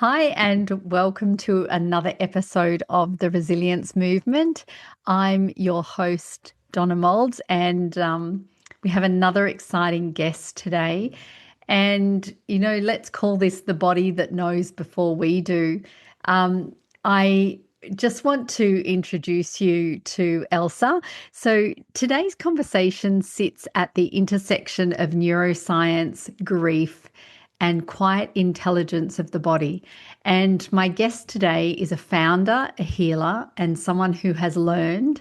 Hi, and welcome to another episode of the Resilience Movement. I'm your host, Donna Molds, and we have another exciting guest today. And, let's call this the body that knows before we do. I just want to introduce you to Elsa. So, today's conversation sits at the intersection of neuroscience, grief, and quiet intelligence of the body. And my guest today is a founder, a healer, and someone who has learned,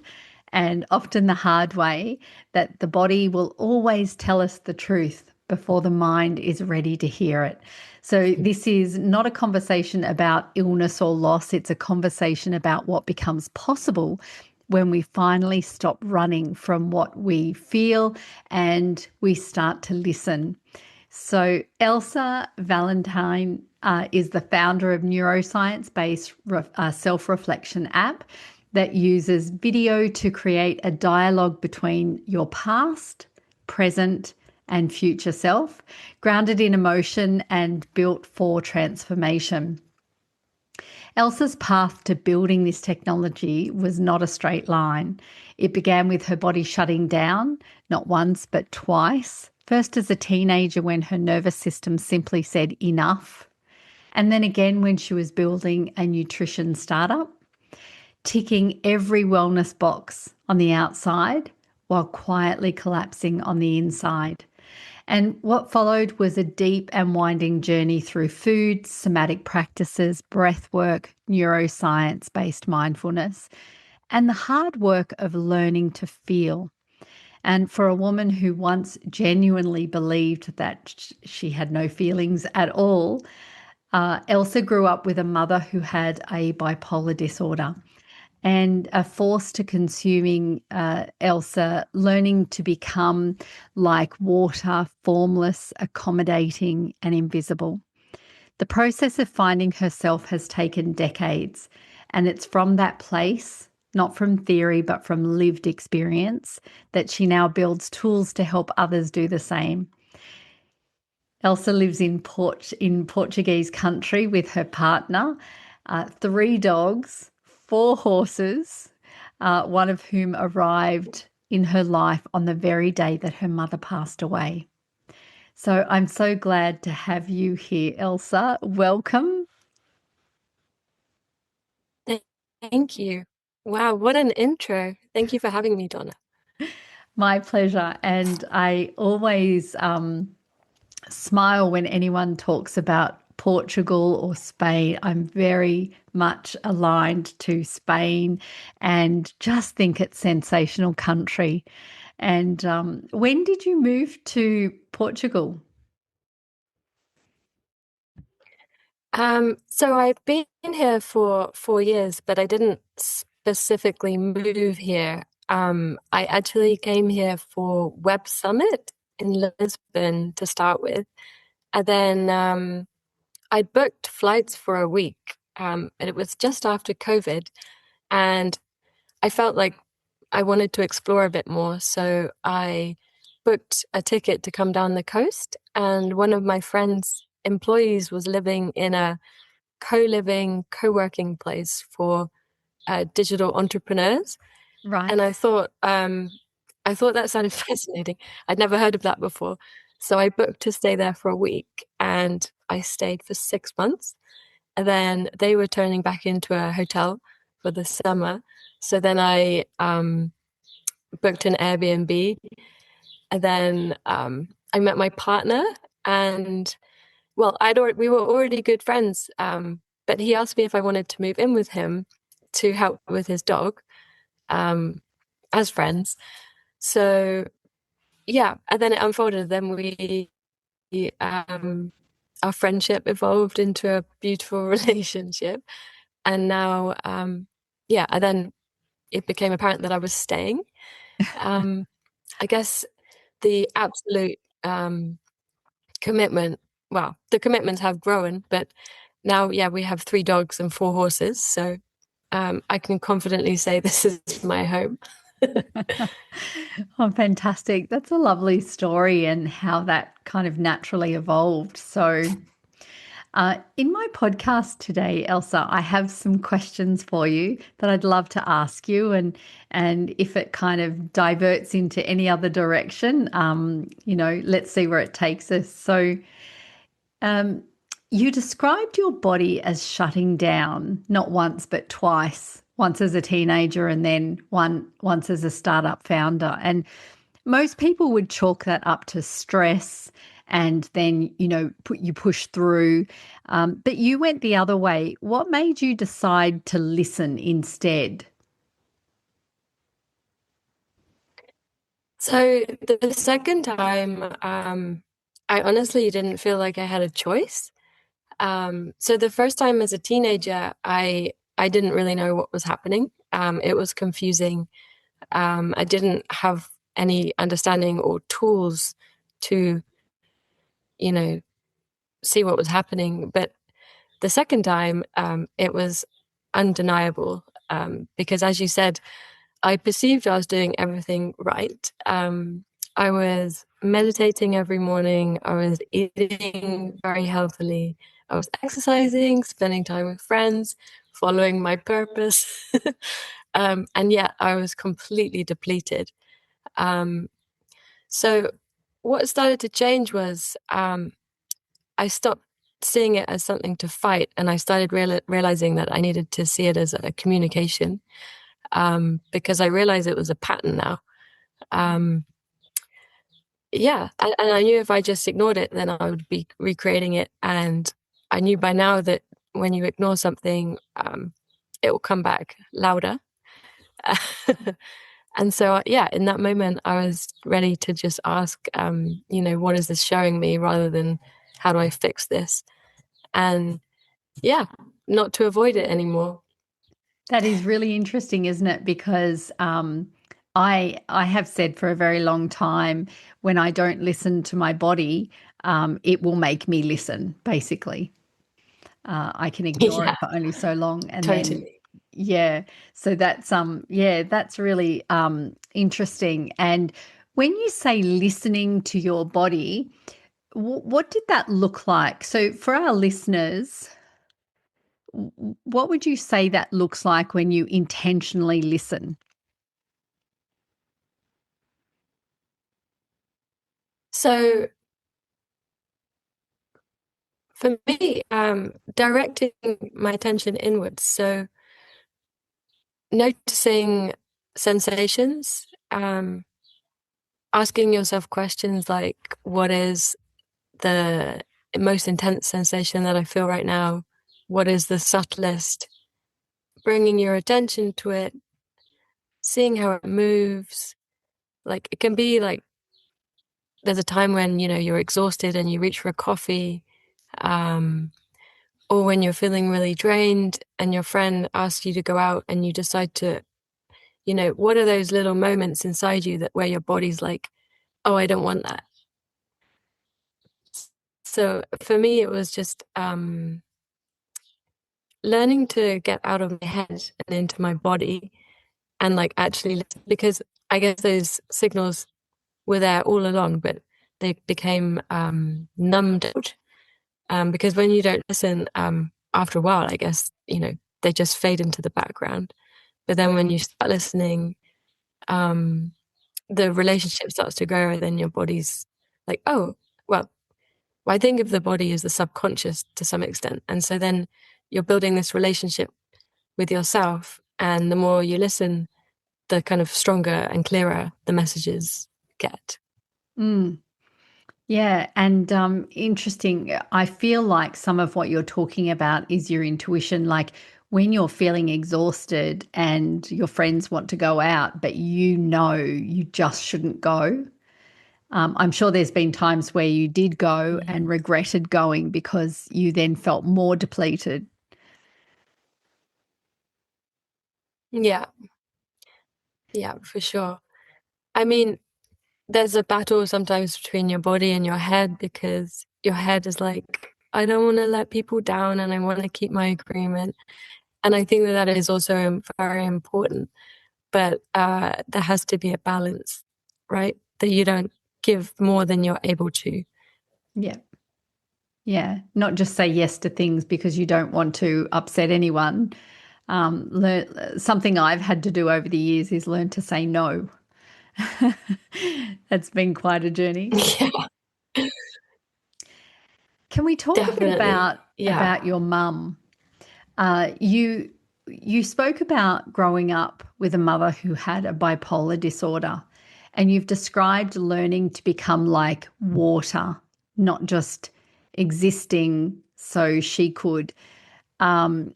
and often the hard way, that the body will always tell us the truth before the mind is ready to hear it. So, this is not a conversation about illness or loss, it's a conversation about what becomes possible when we finally stop running from what we feel and we start to listen. So, Elsa Valentine is the founder of neuroscience-based self-reflection app that uses video to create a dialogue between your past, present, and future self, grounded in emotion and built for transformation. Elsa's path to building this technology was not a straight line. It began with her body shutting down, not once, but twice. First as a teenager when her nervous system simply said enough. And then again when she was building a nutrition startup, ticking every wellness box on the outside while quietly collapsing on the inside. And what followed was a deep and winding journey through food, somatic practices, breathwork, neuroscience-based mindfulness, and the hard work of learning to feel. And for a woman who once genuinely believed that she had no feelings at all, Elsa grew up with a mother who had a bipolar disorder and a force to consuming Elsa, learning to become like water, formless, accommodating, and invisible. The process of finding herself has taken decades, and it's from that place, not from theory, but from lived experience, that she now builds tools to help others do the same. Elsa lives in Portuguese country with her partner, three dogs, four horses, one of whom arrived in her life on the very day that her mother passed away. So I'm so glad to have you here, Elsa. Welcome. Th- Thank you. Wow, what an intro. Thank you for having me, Donna. My pleasure. And I always smile when anyone talks about Portugal or Spain. I'm very much aligned to Spain and just think it's sensational country. And when did you move to Portugal? So I've been here for 4 years, but I didn't specifically move here. I actually came here for Web Summit in Lisbon to start with, and then I booked flights for a week, and it was just after COVID, and I felt like I wanted to explore a bit more, so I booked a ticket to come down the coast, and one of my friend's employees was living in a co-living, co-working place for digital entrepreneurs, Right. and I thought that sounded fascinating. I'd never heard of that before, so I booked to stay there for a week, and I stayed for 6 months, and then they were turning back into a hotel for the summer, so then I booked an Airbnb, and then I met my partner, and well, we were already good friends, but he asked me if I wanted to move in with him to help with his dog, um, as friends. So yeah, and then it unfolded. Then we our friendship evolved into a beautiful relationship, and now yeah, and then it became apparent that I was staying. Um, I guess the absolute commitment, well, the commitments have grown, but now, yeah, we have three dogs and four horses. So I can confidently say this is my home. Oh, fantastic. That's a lovely story and how that kind of naturally evolved. So, In my podcast today, Elsa, I have some questions for you that I'd love to ask you, and if it kind of diverts into any other direction, let's see where it takes us. So, um, you described your body as shutting down, not once but twice. Once as a teenager, and then once as a startup founder. And most people would chalk that up to stress, and then you push through. But you went the other way. What made you decide to listen instead? So the second time, I honestly didn't feel like I had a choice. So the first time as a teenager, I didn't really know what was happening. It was confusing. I didn't have any understanding or tools to, you know, see what was happening. But the second time, it was undeniable, because as you said, I perceived I was doing everything right. I was meditating every morning. I was eating very healthily. I was exercising, spending time with friends, following my purpose. And yet I was completely depleted. Um, so what started to change was I stopped seeing it as something to fight, and I started realizing that I needed to see it as a communication, because I realized it was a pattern now. Um, yeah, and I knew if I just ignored it, then I would be recreating it. And I knew by now that when you ignore something, it will come back louder. And so, yeah, in that moment, I was ready to just ask, what is this showing me, rather than how do I fix this? And yeah, not to avoid it anymore. That is really interesting, isn't it? Because I have said for a very long time, when I don't listen to my body, it will make me listen. Basically, I can ignore Yeah, it for only so long, and then totally. yeah. So that's really interesting. And when you say listening to your body, what did that look like? So for our listeners, what would you say that looks like when you intentionally listen? So for me, directing my attention inwards, so noticing sensations, asking yourself questions like, what is the most intense sensation that I feel right now? What is the subtlest? Bringing your attention to it, seeing how it moves. Like it can be like there's a time when, you're exhausted and you reach for a coffee, um, or when you're feeling really drained and your friend asks you to go out and you decide to, what are those little moments inside you that where your body's like, oh, I don't want that. So for me, it was just learning to get out of my head and into my body, and like actually listen, because I guess those signals were there all along, but they became numbed out. Because when you don't listen, after a while, I guess, they just fade into the background. But then when you start listening, um, the relationship starts to grow, and then your body's like, oh, well, I think of the body as the subconscious to some extent. And so then you're building this relationship with yourself. And the more you listen, the kind of stronger and clearer the messages get. Mm. Yeah, and interesting. I feel like some of what you're talking about is your intuition. Like when you're feeling exhausted and your friends want to go out, but you just shouldn't go. I'm sure there's been times where you did go Mhm. and regretted going because you then felt more depleted. Yeah, yeah, for sure. I mean, there's a battle sometimes between your body and your head, because your head is like, I don't want to let people down and I want to keep my agreement. And I think that that is also very important. But there has to be a balance, right? That you don't give more than you're able to. Yeah. Yeah, not just say yes to things because you don't want to upset anyone. Something I've had to do over the years is learn to say no. That's been quite a journey. Yeah, Can we talk a bit definitely. Yeah. about your mum? You spoke about growing up with a mother who had a bipolar disorder, and you've described learning to become like water, not just existing so she could. Um,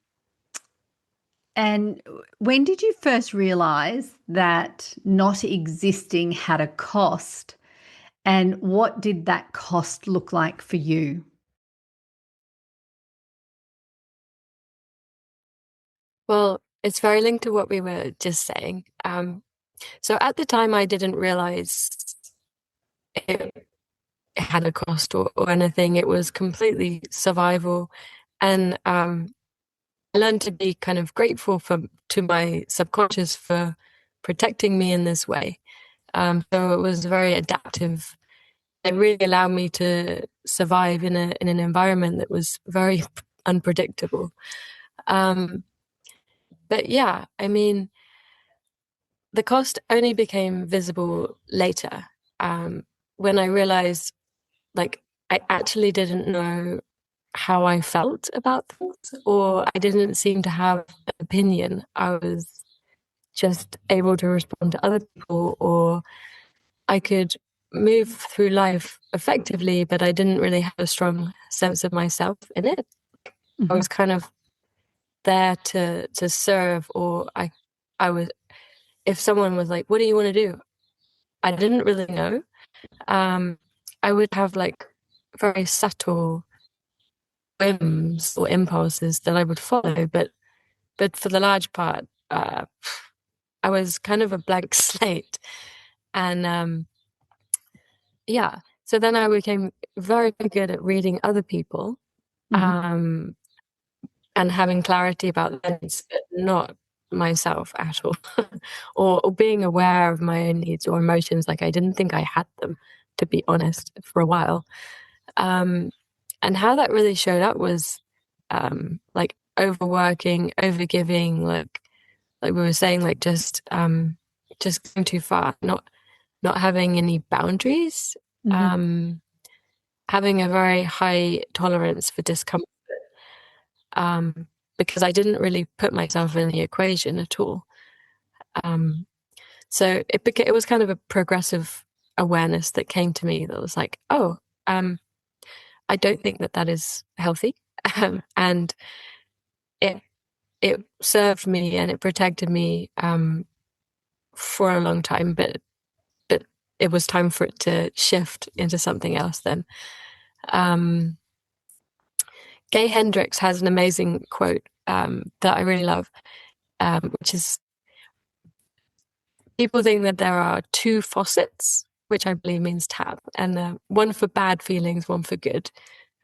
and when did you first realize that not existing had a cost? And what did that cost look like for you? Well, it's very linked to what we were just saying. So at the time, I didn't realize it had a cost or anything. It was completely survival. And I learned to be kind of grateful to my subconscious for protecting me in this way. So it was very adaptive. It really allowed me to survive in an environment that was very unpredictable. Um, but yeah, I mean, the cost only became visible later, when I realized, like, I actually didn't know how I felt about things, or I didn't seem to have an opinion. I was just able to respond to other people, or I could move through life effectively, but I didn't really have a strong sense of myself in it. I Mhm. was kind of there to serve, or I was, if someone was like, "What do you want to do?" I didn't really know. Um, I would have like very subtle whims or impulses that I would follow, but for the large part, I was kind of a blank slate. And yeah, so then I became very good at reading other people, Mhm. um, and having clarity about their needs, but not myself at all, or being aware of my own needs or emotions. Like I didn't think I had them, to be honest, for a while. Um, and how that really showed up was like overworking, overgiving, like we were saying, like just going too far, not having any boundaries, Mhm. um, having a very high tolerance for discomfort, because I didn't really put myself in the equation at all. Um, so it was kind of a progressive awareness that came to me that was like, oh, um, I don't think that that is healthy, and it it served me and it protected me for a long time, but it was time for it to shift into something else then. Um, Gay Hendricks has an amazing quote that I really love, which is people think that there are two faucets, which I believe means tap, and one for bad feelings, one for good.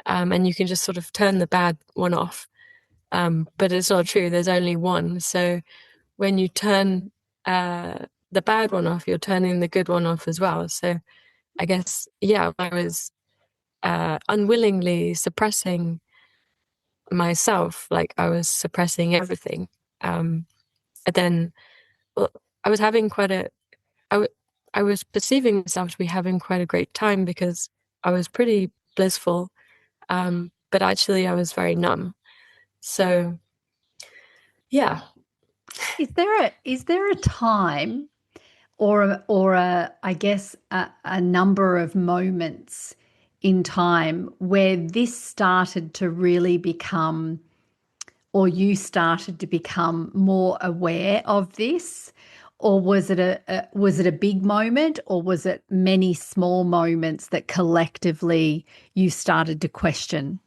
And you can just sort of turn the bad one off. But it's not true. There's only one. So when you turn the bad one off, you're turning the good one off as well. So I guess, yeah, I was unwillingly suppressing myself, like I was suppressing everything. And then well, I was having quite a, I, w- I was perceiving myself to be having quite a great time because I was pretty blissful, but actually I was very numb. So yeah. Is there a time or a I guess a number of moments in time where this started to really become or you started to become more aware of this? Or was it was it a big moment or was it many small moments that collectively you started to question?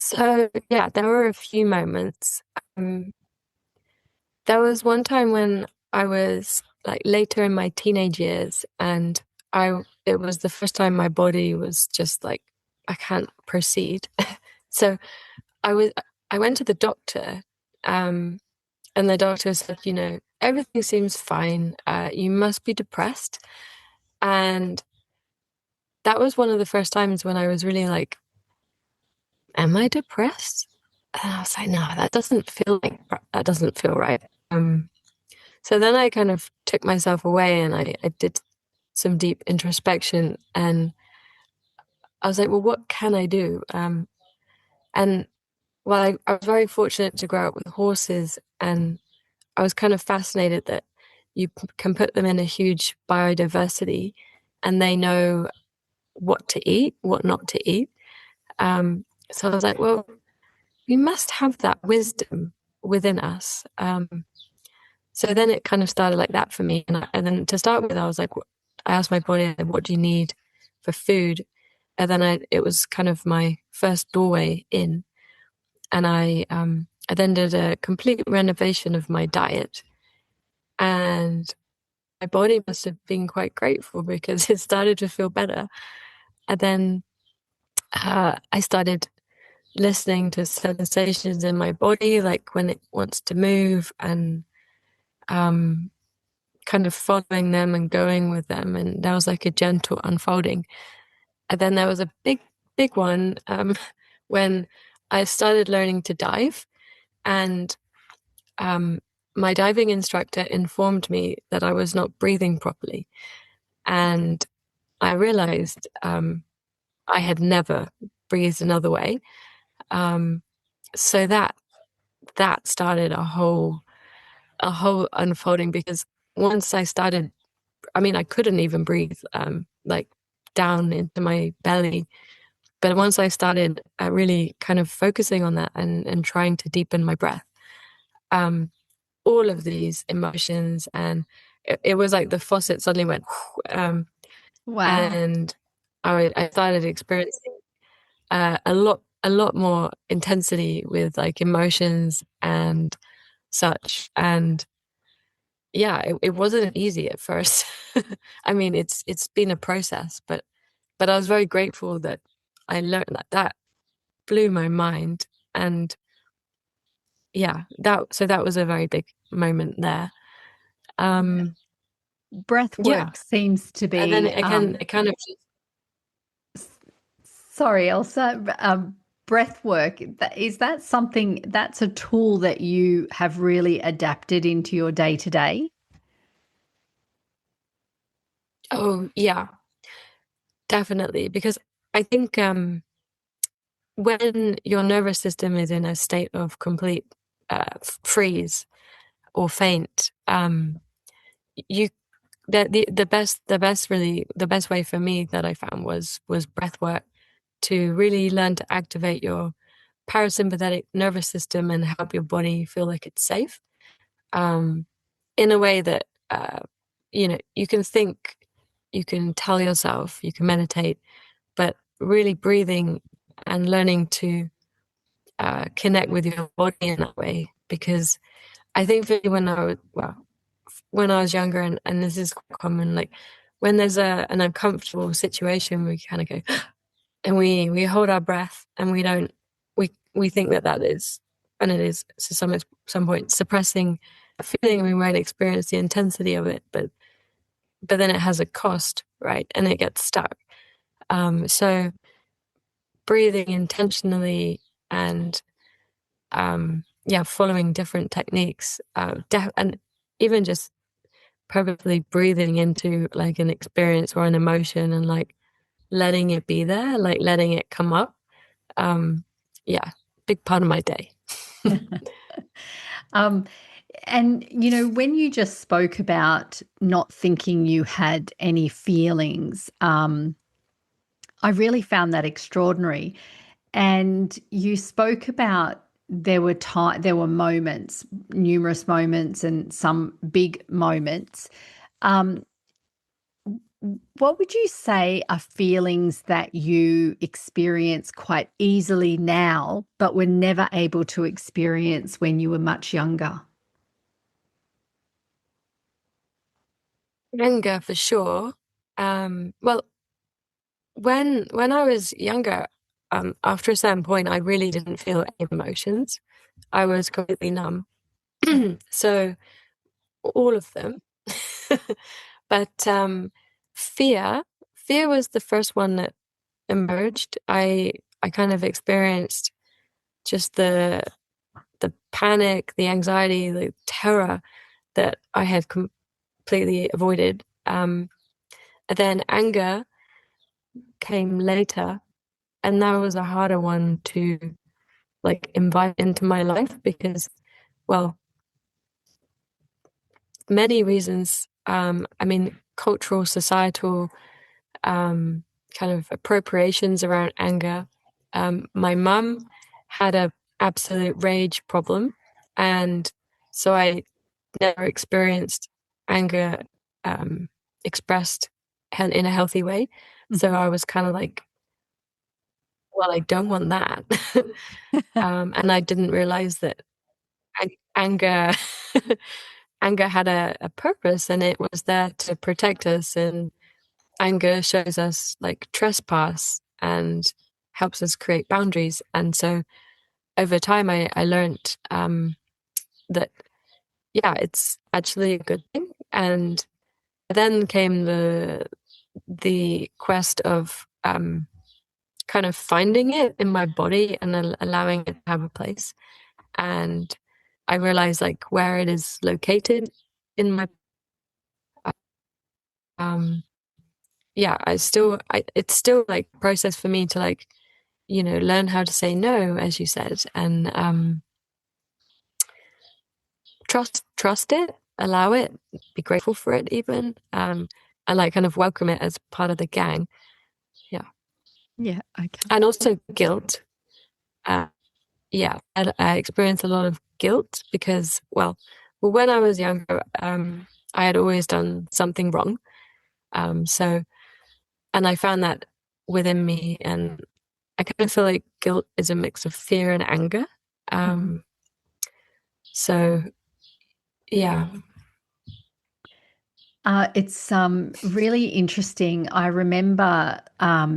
So yeah, there were a few moments. Um, there was one time when I was like later in my teenage years, and it was the first time my body was just like, I can't proceed. So I was I went to the doctor, um, and the doctor said, everything seems fine. You must be depressed, and that was one of the first times when I was really like, am I depressed? And I was like, no, that doesn't feel right. So then I kind of took myself away and I did some deep introspection, and I was like, well, what can I do? And well, I was very fortunate to grow up with horses, and I was kind of fascinated that can put them in a huge biodiversity and they know what to eat, what not to eat. So I was like, well, we must have that wisdom within us. So then it kind of started like that for me. And then to start with, I was like, I asked my body, what do you need for food? And then it was kind of my first doorway in. And I then did a complete renovation of my diet. And my body must have been quite grateful because it started to feel better. And then I started listening to sensations in my body, like when it wants to move, and um, kind of following them and going with them. And there was like a gentle unfolding. And then there was a big one when I started learning to dive. And um, my diving instructor informed me that I was not breathing properly. And I realized I had never breathed another way. Um, so that started a whole unfolding, because once I started, I mean, I couldn't even breathe, like down into my belly. But once I started really kind of focusing on that and trying to deepen my breath, um, all of these emotions, and it was like the faucet suddenly went, Wow. and I started experiencing a lot more intensity with like emotions and such. And yeah, it wasn't easy at first. I mean, it's been a process, but I was very grateful that I learned that blew my mind. And yeah, that was a very big moment there. Um, Breath yeah, work seems to and then be, it kind of just, sorry, Elsa, breath work, is that something that's a tool that you have really adapted into your day to day? oh yeah, definitely, because I think when your nervous system is in a state of complete freeze or faint, you the best way for me that I found was breath work, to really learn to activate your parasympathetic nervous system and help your body feel like it's safe, um, in a way that you can think, you can tell yourself, you can meditate, but really breathing and learning to connect with your body in that way. Because I think for me, when I was younger, and this is quite common, like when there's an uncomfortable situation, we kind of go and we hold our breath, and we think that is, and it is to some point suppressing a feeling. We might experience the intensity of it, but then it has a cost, right? And it gets stuck. So breathing intentionally and yeah, following different techniques, and even just purposely breathing into like an experience or an emotion, and like letting it be there, like letting it come up. Um, yeah, big part of my day. Um, and, when you just spoke about not thinking you had any feelings, I really found that extraordinary. And you spoke about there were moments, numerous moments, and some big moments. Um, what would you say are feelings that you experience quite easily now, but were never able to experience when you were much younger? Younger for sure. Well, when I was younger, after a certain point, I really didn't feel any emotions. I was completely numb. So all of them. But fear, fear was the first one that emerged. I kind of experienced just the panic, the anxiety, the terror that I had completely avoided. And then anger came later, and that was a harder one to like invite into my life because, well, many reasons. I mean, cultural, societal, kind of appropriations around anger. My mum had a absolute rage problem, and so I never experienced anger expressed in a healthy way. So I was kind of like, well, I don't want that. And I didn't realize that anger anger had a purpose, and it was there to protect us. And anger shows us like trespass and helps us create boundaries. And so over time, I learned that, yeah, it's actually a good thing. And then came the quest of kind of finding it in my body and allowing it to have a place. And I realized like where it is located in my um yeah, it's still like a process for me to like, learn how to say no, as you said, and trust it, allow it, be grateful for it even, and like kind of welcome it as part of the gang. Yeah. Yeah. Okay. And also guilt. Uh, yeah, I experienced a lot of guilt because, well, when I was younger, I had always done something wrong. So, and I found that within me, and I kind of feel like guilt is a mix of fear and anger. Um, so yeah. It's really interesting. I remember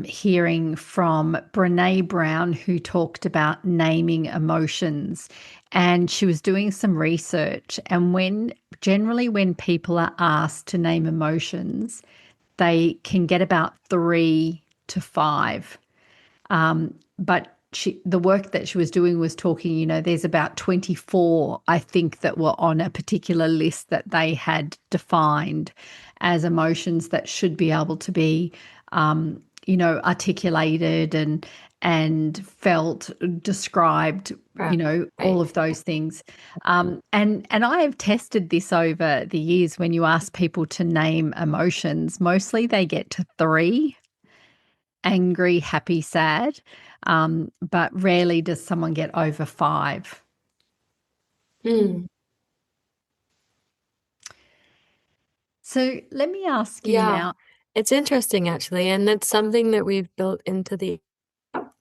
hearing from Brene Brown, who talked about naming emotions, and she was doing some research. And when people are asked to name emotions, they can get about 3 to 5. But the work that she was doing was talking, there's about 24, I think, that were on a particular list that they had defined as emotions that should be able to be, articulated and felt, described, Right. all of those things. And I have tested this over the years. When you ask people to name emotions, mostly they get to 3: angry, happy, sad. But rarely does someone get over 5. Mm. So let me ask you Yeah, now. it's interesting actually, and it's something that we've built into the app.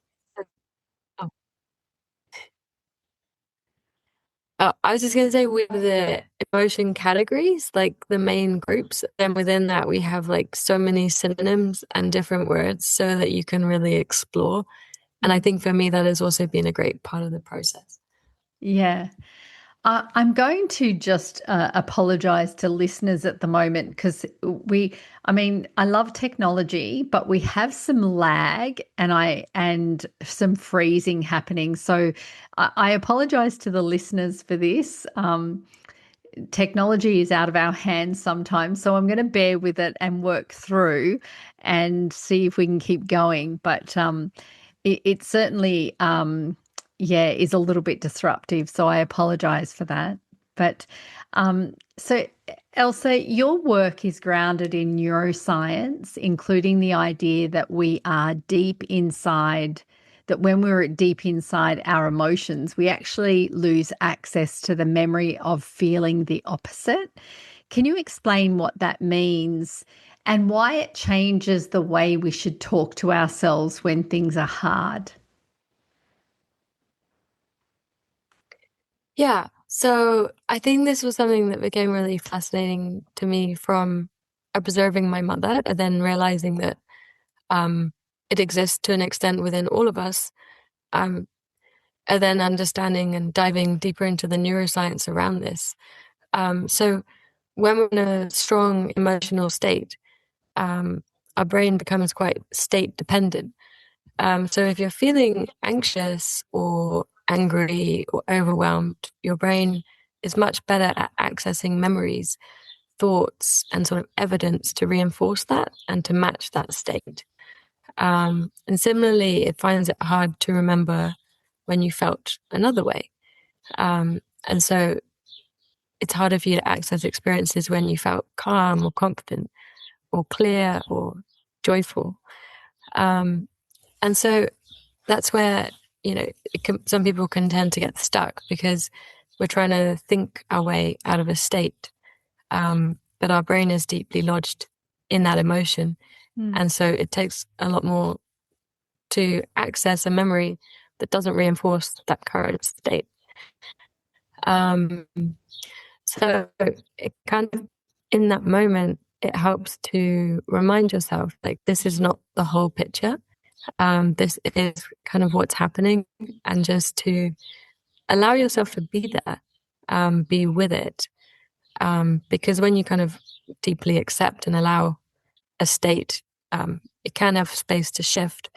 Oh, I was just gonna say we have the emotion categories, like the main groups, and within that we have like so many synonyms and different words so that you can really explore. And I think for me that has also been a great part of the process. Yeah. I'm going to just apologize to listeners at the moment because I love technology, but we have some lag and some freezing happening. So I apologize to the listeners for this. Technology is out of our hands sometimes, so I'm going to bear with it and work through and see if we can keep going. But it certainly, yeah, is a little bit disruptive. So I apologize for that. But so, Elsa, your work is grounded in neuroscience, including the idea that we are deep inside, that when we're deep inside our emotions, we actually lose access to the memory of feeling the opposite. Can you explain what that means and why it changes the way we should talk to ourselves when things are hard? Yeah, so I think this was something that became really fascinating to me from observing my mother and then realizing that um, it exists to an extent within all of us, um, and then understanding and diving deeper into the neuroscience around this. So when we're in a strong emotional state, um, our brain becomes quite state dependent. So if you're feeling anxious or angry or overwhelmed, your brain is much better at accessing memories, thoughts, and sort of evidence to reinforce that and to match that state. And similarly, it finds it hard to remember when you felt another way. And so it's harder for you to access experiences when you felt calm or confident or clear or joyful. And so that's where, some people can tend to get stuck because we're trying to think our way out of a state. But our brain is deeply lodged in that emotion. And so it takes a lot more to access a memory that doesn't reinforce that current state. So it kind of, in that moment, it helps to remind yourself, like, this is not the whole picture. This is kind of what's happening, and just to allow yourself to be there, be with it. Because when you kind of deeply accept and allow a state, it can have space to shift.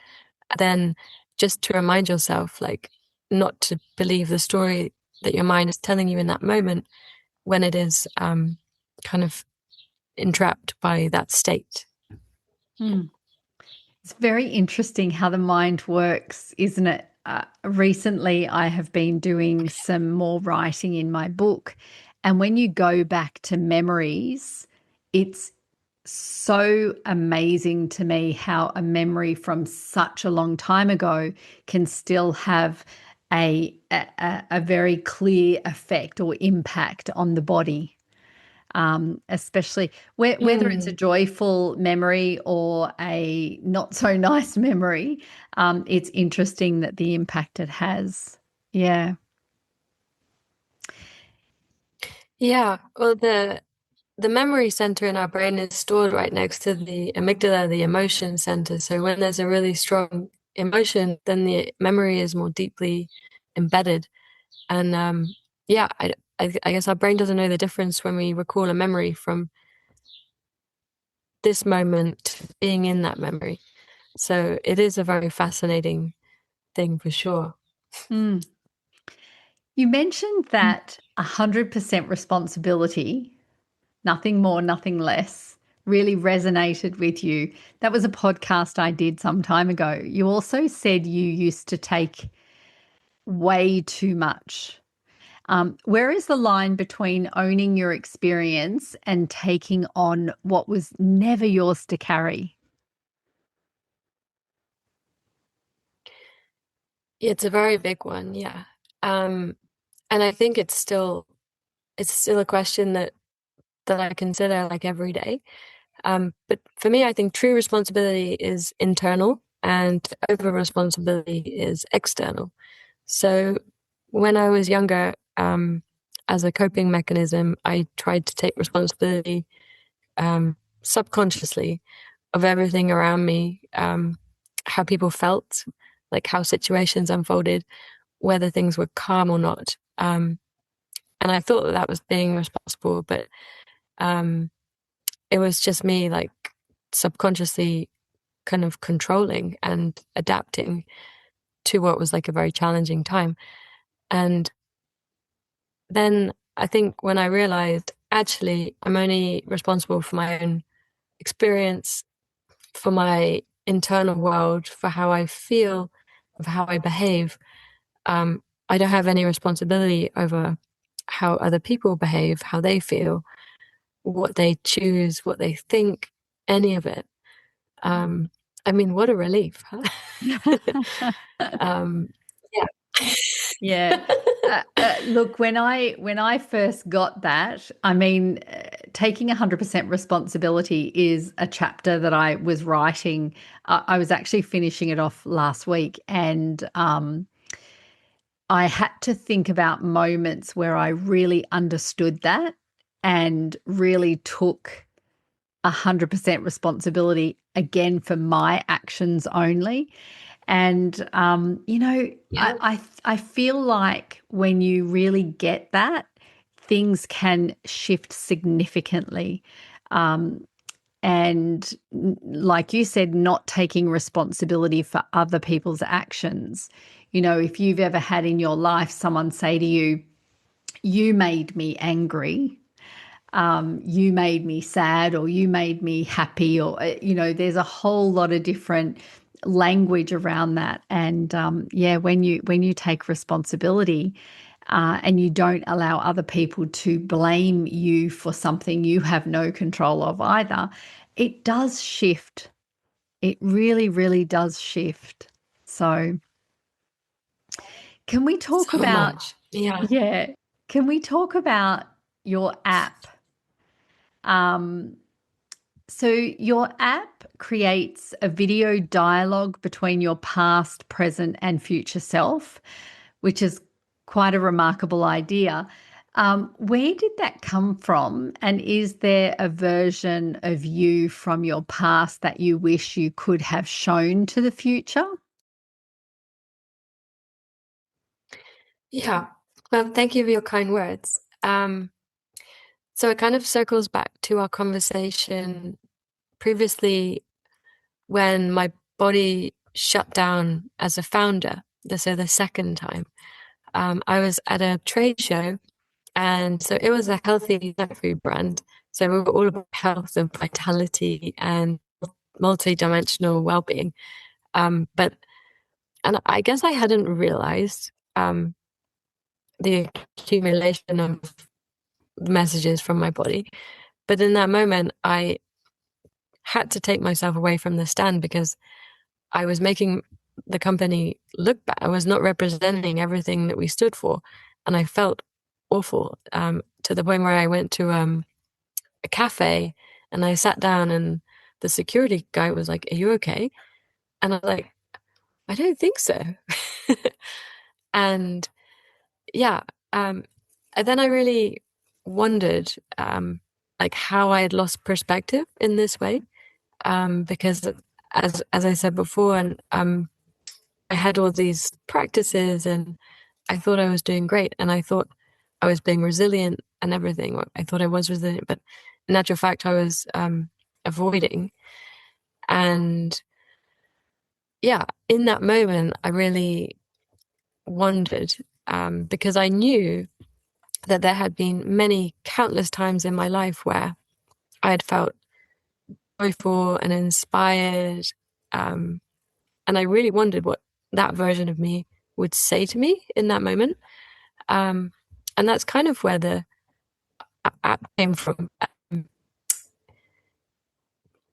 Then just to remind yourself, like, not to believe the story that your mind is telling you in that moment when it is kind of entrapped by that state. It's very interesting how the mind works, isn't it? Recently, I have been doing some more writing in my book. And when you go back to memories, it's so amazing to me how a memory from such a long time ago can still have a very clear effect or impact on the body. Especially whether it's a joyful memory or a not so nice memory, it's interesting that the impact it has. Yeah. Yeah. Well, the memory center in our brain is stored right next to the amygdala, the emotion center. So when there's a really strong emotion, then the memory is more deeply embedded. And yeah, I guess our brain doesn't know the difference when we recall a memory from this moment being in that memory. So it is a very fascinating thing for sure. Mm. You mentioned that 100% responsibility, nothing more, nothing less, really resonated with you. That was a podcast I did some time ago. You also said you used to take way too much. Where is the line between owning your experience and taking on what was never yours to carry? It's a very big one, yeah. And I think it's still a question that I consider like every day. But for me, I think true responsibility is internal and over responsibility is external. So when I was younger, as a coping mechanism, I tried to take responsibility subconsciously of everything around me, how people felt, like how situations unfolded, whether things were calm or not. And I thought that was being responsible, but it was just me, like, subconsciously kind of controlling and adapting to what was like a very challenging time. And then I think when I realized actually I'm only responsible for my own experience, for my internal world, for how I feel, for how I behave, I don't have any responsibility over how other people behave, how they feel, what they choose, what they think, any of it. I mean, what a relief, huh? um, yeah. Yeah. Look, when I first got that, I mean, taking 100% responsibility is a chapter that I was writing. I was actually finishing it off last week, and I had to think about moments where I really understood that and really took 100% responsibility again for my actions only. And Yeah. I feel like when you really get that, things can shift significantly. Um, and like you said, not taking responsibility for other people's actions. You know, if you've ever had in your life someone say to you, you made me angry, you made me sad, or you made me happy, or, you know, there's a whole lot of different language around that. And yeah, when you take responsibility, and you don't allow other people to blame you for something you have no control of either, it does shift. It really, really does shift. So, can we talk So about, much. Yeah. yeah, can we talk about your app? Um, so, your app creates a video dialogue between your past, present, and future self, which is quite a remarkable idea. Where did that come from? And is there a version of you from your past that you wish you could have shown to the future? Yeah. Well, thank you for your kind words. So it kind of circles back to our conversation previously when my body shut down as a founder. So the second time, I was at a trade show, and so it was a healthy pet food brand. So we were all about health and vitality and multi-dimensional well-being. But and I guess I hadn't realized the accumulation of messages from my body. But in that moment, I had to take myself away from the stand because I was making the company look bad. I was not representing everything that we stood for. And I felt awful, to the point where I went to a cafe and I sat down, and the security guy was like, "Are you okay?" And I was like, "I don't think so." And yeah, um, and then I really wondered, like how I had lost perspective in this way, because as I said before, and I had all these practices, and I thought I was doing great, and I thought I was being resilient and everything. I thought I was resilient, but in actual fact, I was avoiding. And yeah, in that moment, I really wondered, because I knew that there had been many countless times in my life where I had felt joyful and inspired. Um, and I really wondered what that version of me would say to me in that moment. Um, and that's kind of where the app came from,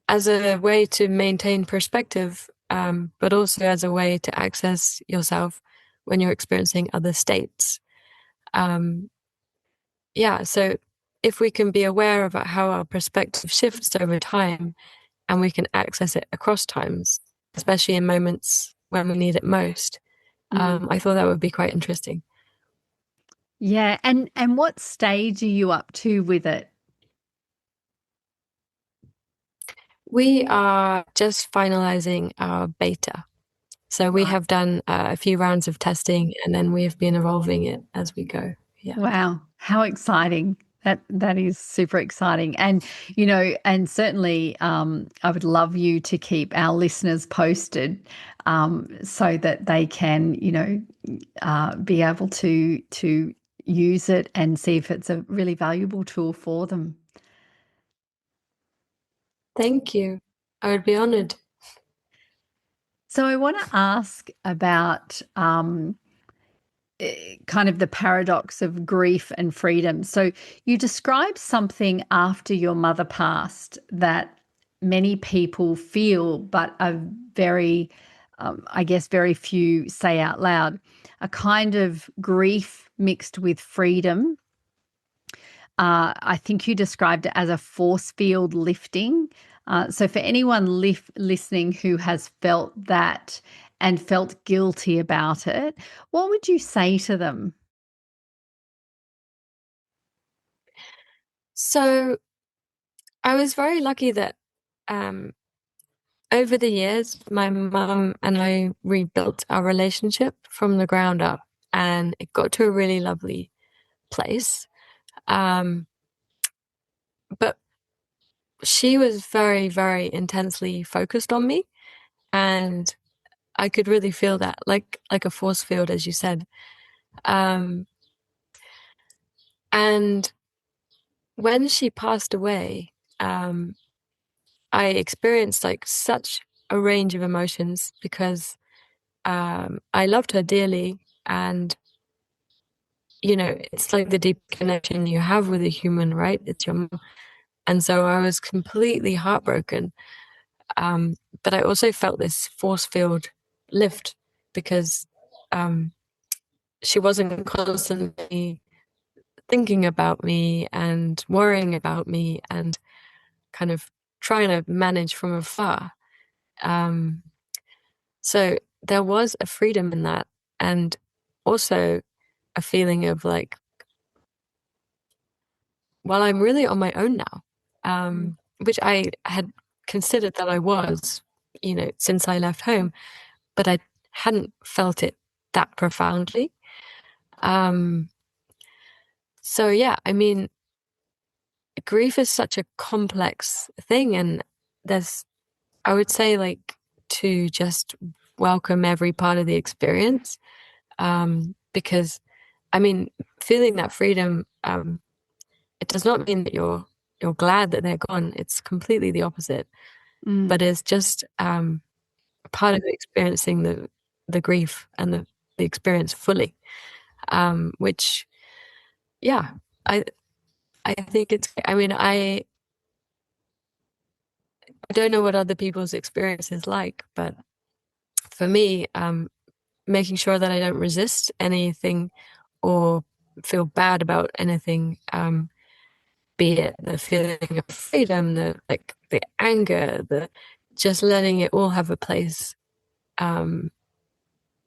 as a way to maintain perspective, but also as a way to access yourself when you're experiencing other states. Um, yeah, so if we can be aware about how our perspective shifts over time, and we can access it across times, especially in moments when we need it most, Mm. I thought that would be quite interesting. Yeah, and what stage are you up to with it? We are just finalizing our beta. So we Right. have done a few rounds of testing, and then we have been evolving it as we go. Yeah. Wow, how exciting. That is super exciting. And you know, and certainly I would love you to keep our listeners posted, so that they can, you know, be able to use it and see if it's a really valuable tool for them. Thank you. I would be honored. So I want to ask about kind of the paradox of grief and freedom. So you described something after your mother passed that many people feel, but are very, I guess, very few say out loud. A kind of grief mixed with freedom. I think you described it as a force field lifting. So, for anyone listening who has felt that and felt guilty about it, what would you say to them? So I was very lucky that um, over the years, my mum and I rebuilt our relationship from the ground up, and it got to a really lovely place. Um, but she was very, very intensely focused on me, and I could really feel that, like a force field, as you said. Um, and when she passed away, um, I experienced like such a range of emotions because I loved her dearly, and it's like the deep connection you have with a human, right? It's your mom. And so I was completely heartbroken. Um, but I also felt this force field lift because um, she wasn't constantly thinking about me and worrying about me and kind of trying to manage from afar. Um, so there was a freedom in that, and also a feeling of like, well, I'm really on my own now, which I had considered that I was, since I left home, but I hadn't felt it that profoundly. Um, so yeah, I mean, grief is such a complex thing, and I would say, like, to just welcome every part of the experience, because, I mean, feeling that freedom, it does not mean that you're glad that they're gone. It's completely the opposite. Mm. But it's just part of experiencing the grief and the experience fully, which, yeah, I I think it's. I mean, I don't know what other people's experience is like, but for me, making sure that I don't resist anything or feel bad about anything, be it the feeling of freedom, the anger, the just letting it all have a place. Um,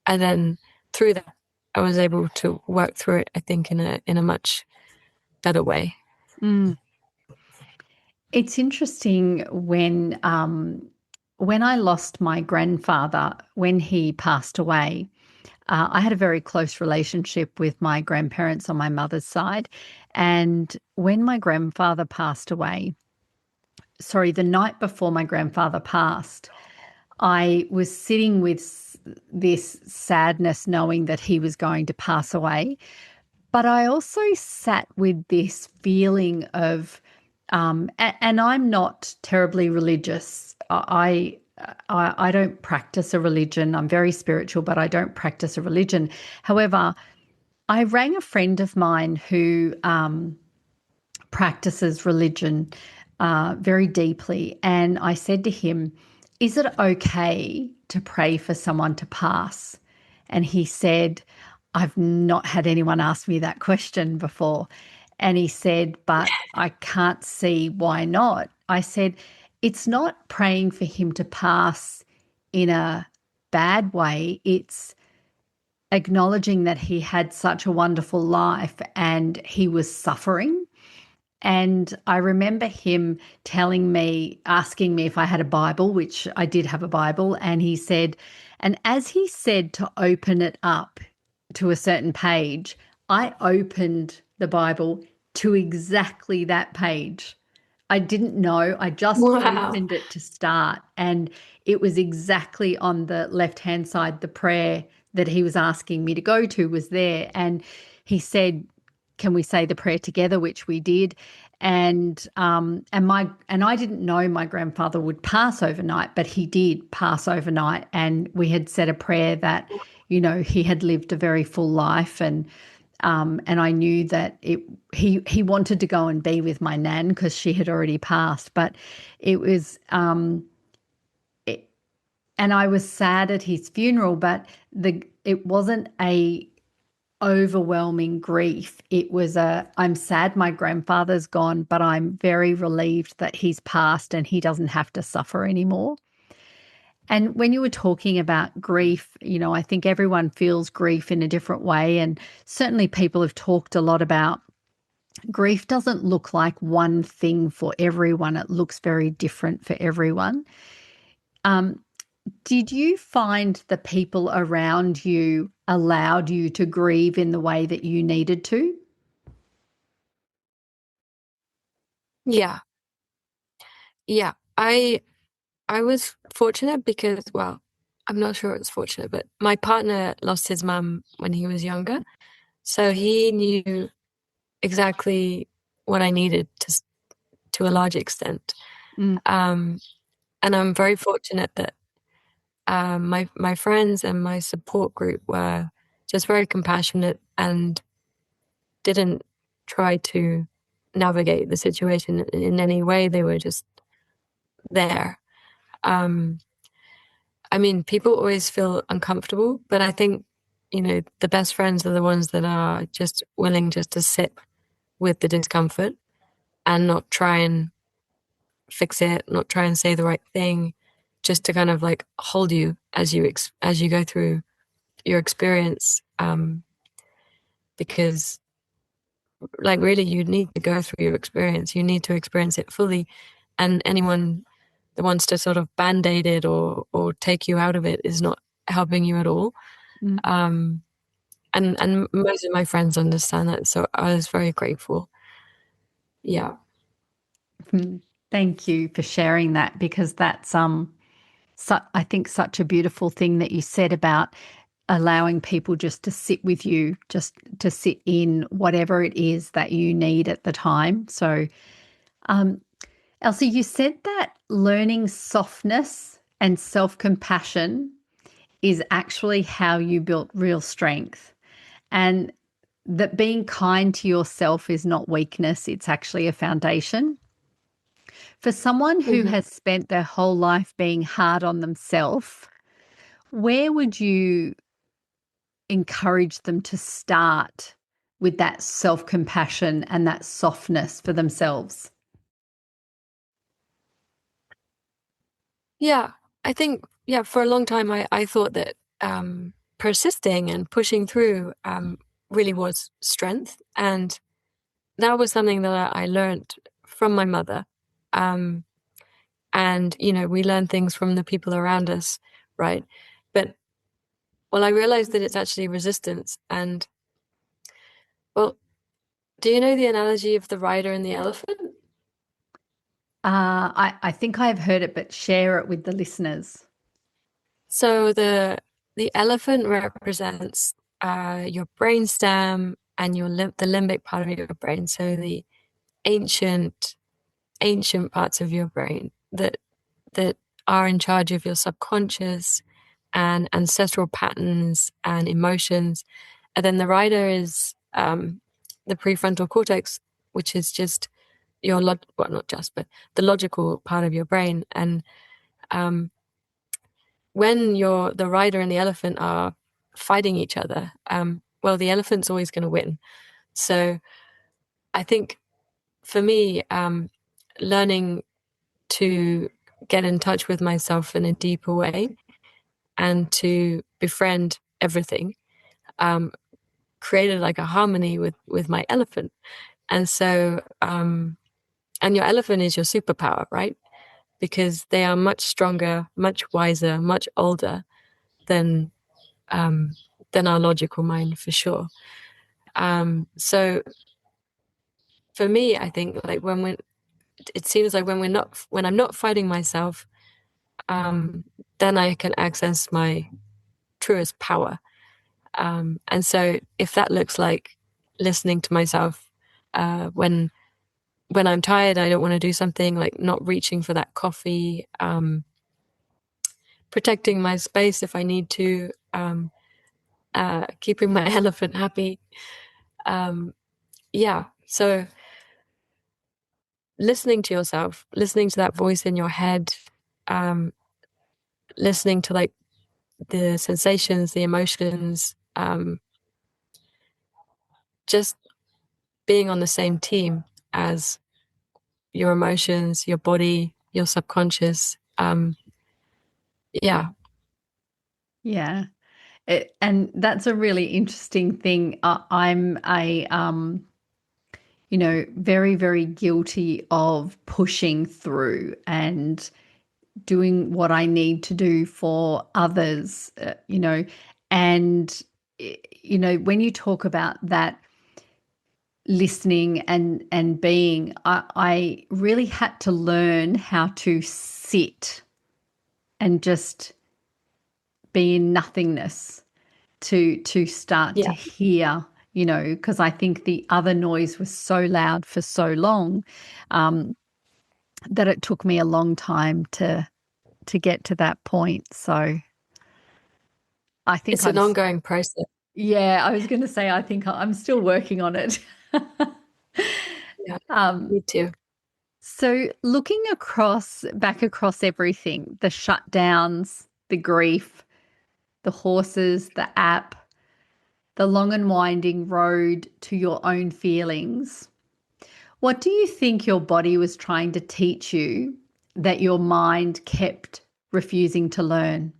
and then through that, I was able to work through it, I think, in a much better way. Mm. It's interesting when I lost my grandfather, when he passed away. I had a very close relationship with my grandparents on my mother's side. And when my grandfather passed away, sorry, the night before my grandfather passed, I was sitting with this sadness knowing that he was going to pass away. But I also sat with this feeling of, and I'm not terribly religious. I don't practice a religion. I'm very spiritual, but I don't practice a religion. However, I rang a friend of mine who practices religion very deeply, and I said to him, "Is it okay to pray for someone to pass?" And he said, "I've not had anyone ask me that question before." And he said, "But I can't see why not." I said, "It's not praying for him to pass in a bad way. It's acknowledging that he had such a wonderful life and he was suffering." And I remember him telling me, asking me if I had a Bible, which I did have a Bible. And he said, and as he said to open it up to a certain page, I opened the Bible to exactly that page. I didn't know. I just Wow. opened it to start, and it was exactly on the left-hand side. The prayer that he was asking me to go to was there. And he said, "Can we say the prayer together?" Which we did. And I didn't know my grandfather would pass overnight, but he did pass overnight. And we had said a prayer that, he had lived a very full life, and I knew that he wanted to go and be with my nan because she had already passed. But it was it, and I was sad at his funeral, but it wasn't a overwhelming grief. It was I'm sad my grandfather's gone, but I'm very relieved that he's passed and he doesn't have to suffer anymore. And when you were talking about grief, I think everyone feels grief in a different way. And certainly people have talked a lot about grief doesn't look like one thing for everyone. It looks very different for everyone. Um, did you find the people around you allowed you to grieve in the way that you needed to? Yeah. Yeah, I was fortunate because, well, I'm not sure it was fortunate, but my partner lost his mum when he was younger, so he knew exactly what I needed to a large extent. Mm, Um, and I'm very fortunate that my friends and my support group were just very compassionate and didn't try to navigate the situation in any way. They were just there. Um, I mean, people always feel uncomfortable, but I think, the best friends are the ones that are just willing just to sit with the discomfort and not try and fix it, not try and say the right thing, just to kind of like hold you as you go through your experience. Because like really you need to go through your experience. You need to experience it fully. And anyone that wants to sort of band-aid it or take you out of it is not helping you at all. mm, Um, and most of my friends understand that, so I was very grateful. Yeah. mm. Thank you for sharing that, because that's I think such a beautiful thing that you said about allowing people just to sit with you, just to sit in whatever it is that you need at the time. So, um, Elsie, you said that learning softness and self-compassion is actually how you built real strength, and that being kind to yourself is not weakness, it's actually a foundation. For someone who hmm has spent their whole life being hard on themselves, where would you encourage them to start with that self compassion and that softness for themselves? Yeah, I think, yeah, for a long time I thought that persisting and pushing through really was strength. And that was something that I learned from my mother. Um, and, we learn things from the people around us, right? But, well, I realized that it's actually resistance. And, well, do you know the analogy of the rider and the elephant? I think I've heard it, but share it with the listeners. So the elephant represents your brainstem and the limbic part of your brain. So the ancient ancient parts of your brain that are in charge of your subconscious and ancestral patterns and emotions. And then the rider is the prefrontal cortex, which is just well, not just, but the logical part of your brain. And um, when the rider and the elephant are fighting each other, well, the elephant's always going to win. So I think for me, learning to get in touch with myself in a deeper way and to befriend everything, um, created like a harmony with my elephant. And so, and your elephant is your superpower, right? Because they are much stronger, much wiser, much older than um, than our logical mind for sure. So for me, I think like it seems like when I'm not fighting myself, then I can access my truest power. And so if that looks like listening to myself when I'm tired, I don't want to do something, like not reaching for that coffee, protecting my space if I need to, keeping my elephant happy. Um, yeah. So listening to yourself, listening to that voice in your head, um, listening to like the sensations, the emotions, just being on the same team as your emotions, your body, your subconscious. Yeah. Yeah. And that's a really interesting thing. I'm very, very guilty of pushing through and doing what I need to do for others, and, when you talk about that, listening and being, I really had to learn how to sit and just be in nothingness to start to Yeah, hear, because I think the other noise was so loud for so long, um, that it took me a long time to get to that point. So I think it's an ongoing process. yeah, I was going to say, I think I'm still working on it. Yeah, um, me too. so looking back across everything, the shutdowns, the grief, the horses, the app, the long and winding road to your own feelings, what do you think your body was trying to teach you that your mind kept refusing to learn?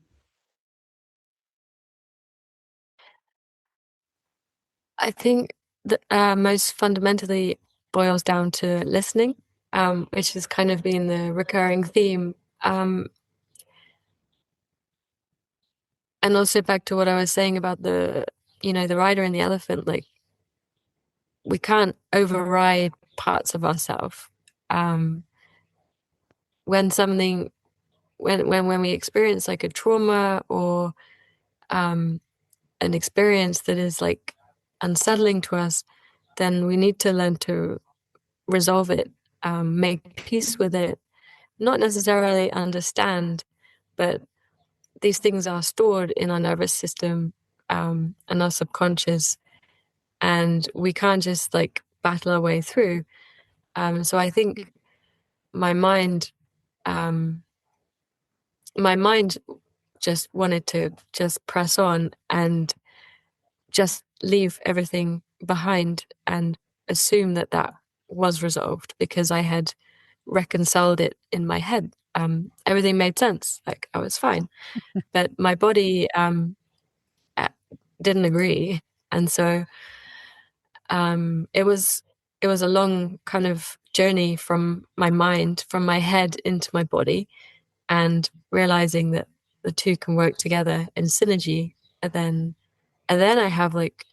I think that most fundamentally boils down to listening, which has kind of been the recurring theme. Um, and also back to what I was saying about the rider and the elephant, like we can't override parts of ourselves. Um, when something, when we experience like a trauma or um, an experience that is like unsettling to us, then we need to learn to resolve it, make peace with it, not necessarily understand, but these things are stored in our nervous system, and our subconscious, and we can't just like battle our way through. So I think my mind, um, my mind just wanted to just press on and just leave everything behind and assume that that was resolved because I had reconciled it in my head. Everything made sense. Like I was fine, but my body uh, didn't agree, and so it was a long kind of journey from my mind, from my head into my body, and realizing that the two can work together in synergy, and then I have like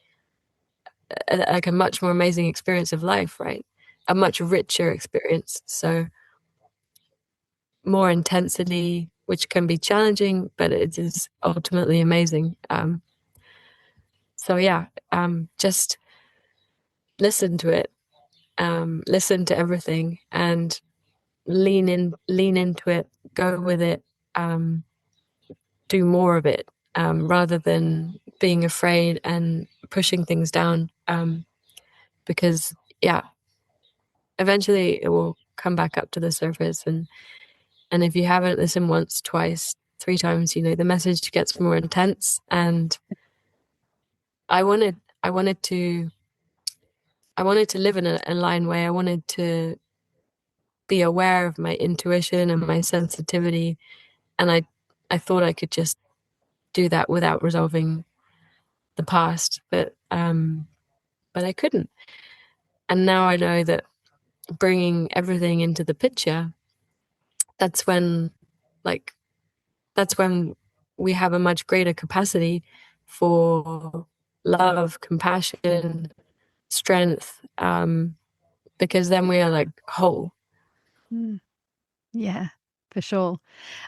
a much more amazing experience of life, right? A much richer experience. So more intensity, which can be challenging, but it is ultimately amazing. So yeah, just listen to it, listen to everything, and lean into it, go with it, um, do more of it, rather than being afraid and pushing things down. Because yeah, eventually it will come back up to the surface, and if you haven't listened once, twice, three times, the message gets more intense. And I wanted, I wanted to, I wanted to live in a line way. I wanted to be aware of my intuition and my sensitivity, and I thought I could just do that without resolving the past, but I couldn't. And now I know that bringing everything into the picture, that's when, like, that's when we have a much greater capacity for love, compassion, strength, because then we are like whole. Mm, yeah, for sure.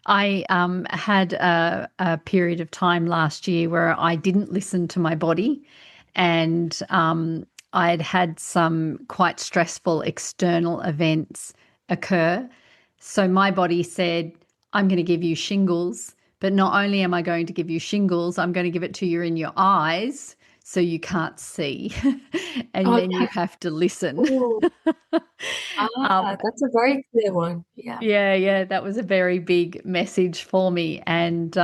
I had a period of time last year where I didn't listen to my body, and I'd had some quite stressful external events occur. So my body said, I'm going to give you shingles, but not only am I going to give you shingles, I'm going to give it to you in your eyes so you can't see. And Oh, then you yeah. have to listen. Ooh. um, That's a very clear one. Yeah. yeah, yeah, that was a very big message for me. And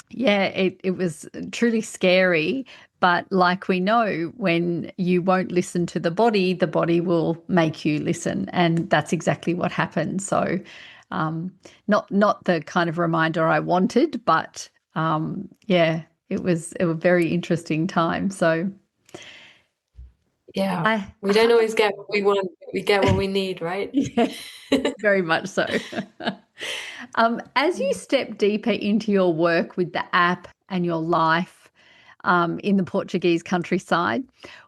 yeah, it was truly scary. But like we know, when you won't listen to the body will make you listen. And that's exactly what happened. So not the kind of reminder I wanted, but yeah, it was a very interesting time. So Yeah. I We don't have always get what we want, but we get what we need, right? yeah, very much so. As you Mm. step deeper into your work with the app and your life in the Portuguese countryside,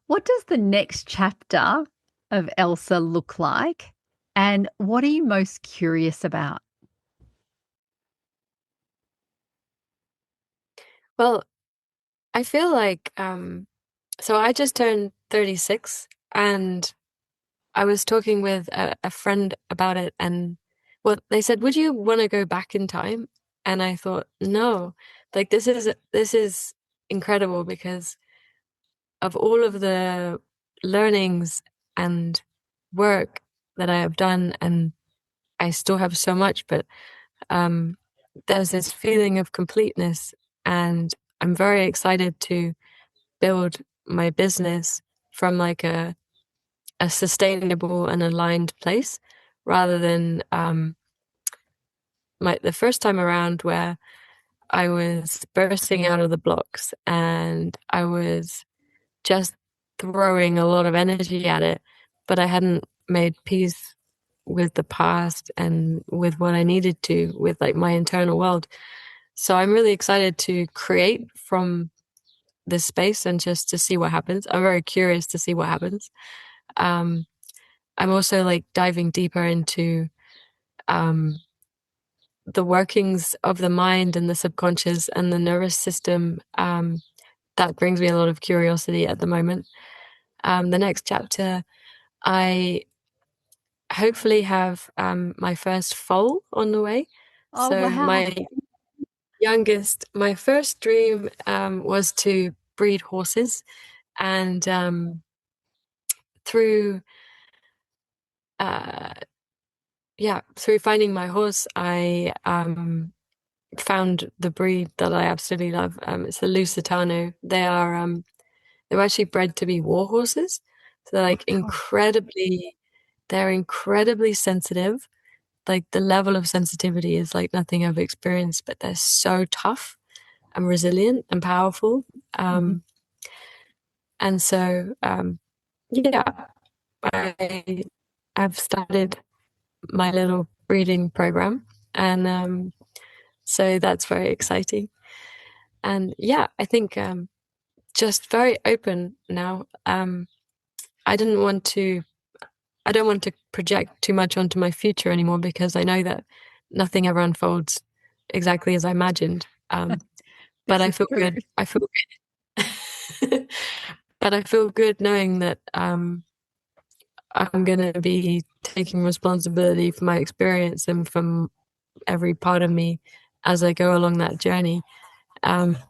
What does the next chapter of Elsa look like? And what are you most curious about? Well, I feel like so I just turned 36, and I was talking with a friend about it, and well, they said, "Would you want to go back in time?" And I thought, no, like this is incredible because of all of the learnings and work that I have done, and I still have so much, but um, there's this feeling of completeness, and I'm very excited to build my business from like a sustainable and aligned place rather than the first time around where I was bursting out of the blocks and I was just throwing a lot of energy at it, but I hadn't made peace with the past and with what I needed to with like my internal world. So I'm really excited to create from this space and just to see what happens. I'm very curious to see what happens. Um, I'm also like diving deeper into um, the workings of the mind and the subconscious and the nervous system. That brings me a lot of curiosity at the moment. The next chapter, I hopefully have my first foal on the way. Oh, So wow. my first dream was to breed horses, and through uh, through finding my horse, I found the breed that I absolutely love. It's the Lusitano. They're actually bred to be war horses. So Wow. they're incredibly sensitive. Like the level of sensitivity is like nothing I've experienced, but they're so tough and resilient and powerful. Mhm. Um, and so, yeah, I, I've started my little breeding program, and so that's very exciting. And yeah, I think just very open now. I didn't want to, I don't want to project too much onto my future anymore because I know that nothing ever unfolds exactly as I imagined. But This I is feel true. good. I feel good. But I feel good knowing that I'm going to be taking responsibility for my experience and from every part of me as I go along that journey,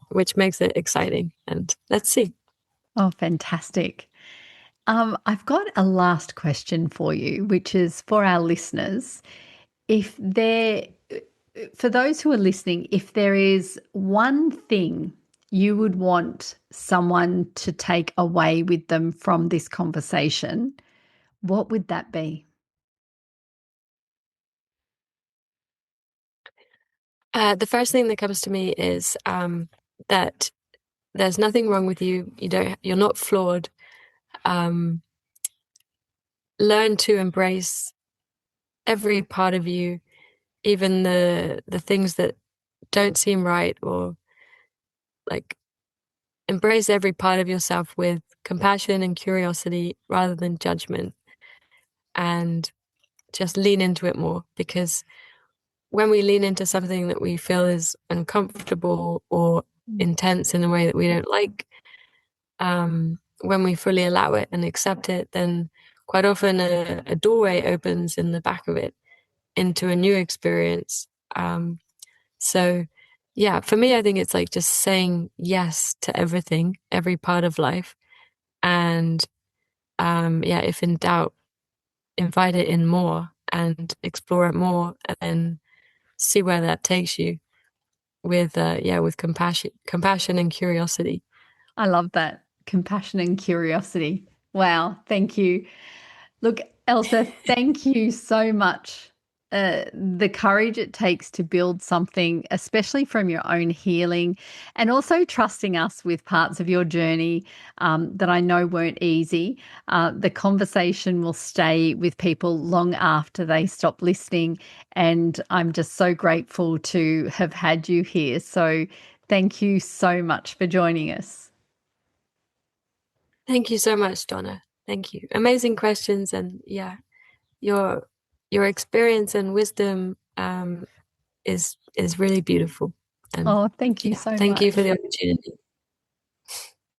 which makes it exciting. And let's see. Oh, fantastic. I've got a last question for you, which is for our listeners. If there, for those who are listening, if there is one thing you would want someone to take away with them from this conversation, what would that be? The first thing that comes to me is that there's nothing wrong with you. You're not flawed. Um, Learn to embrace every part of you, even the things that don't seem right, or like embrace every part of yourself with compassion and curiosity rather than judgment, and just lean into it more because when we lean into something that we feel is uncomfortable or intense in a way that we don't like, when we fully allow it and accept it, then quite often a doorway opens in the back of it into a new experience. So, yeah, for me, I think it's like just saying yes to everything, every part of life. And yeah, if in doubt, invite it in more and explore it more and see where that takes you with, with compassion and curiosity. I love that. Compassion and curiosity. Wow. Thank you. Look, Elsa, thank you so much. The courage it takes to build something, especially from your own healing, and also trusting us with parts of your journey that I know weren't easy. The conversation will stay with people long after they stop listening. And I'm just so grateful to have had you here. So thank you so much for joining us. Thank you so much, Donna. Thank you. Amazing questions, and yeah, your your experience and wisdom is really beautiful. And Oh, thank you yeah, so thank you for much. the opportunity.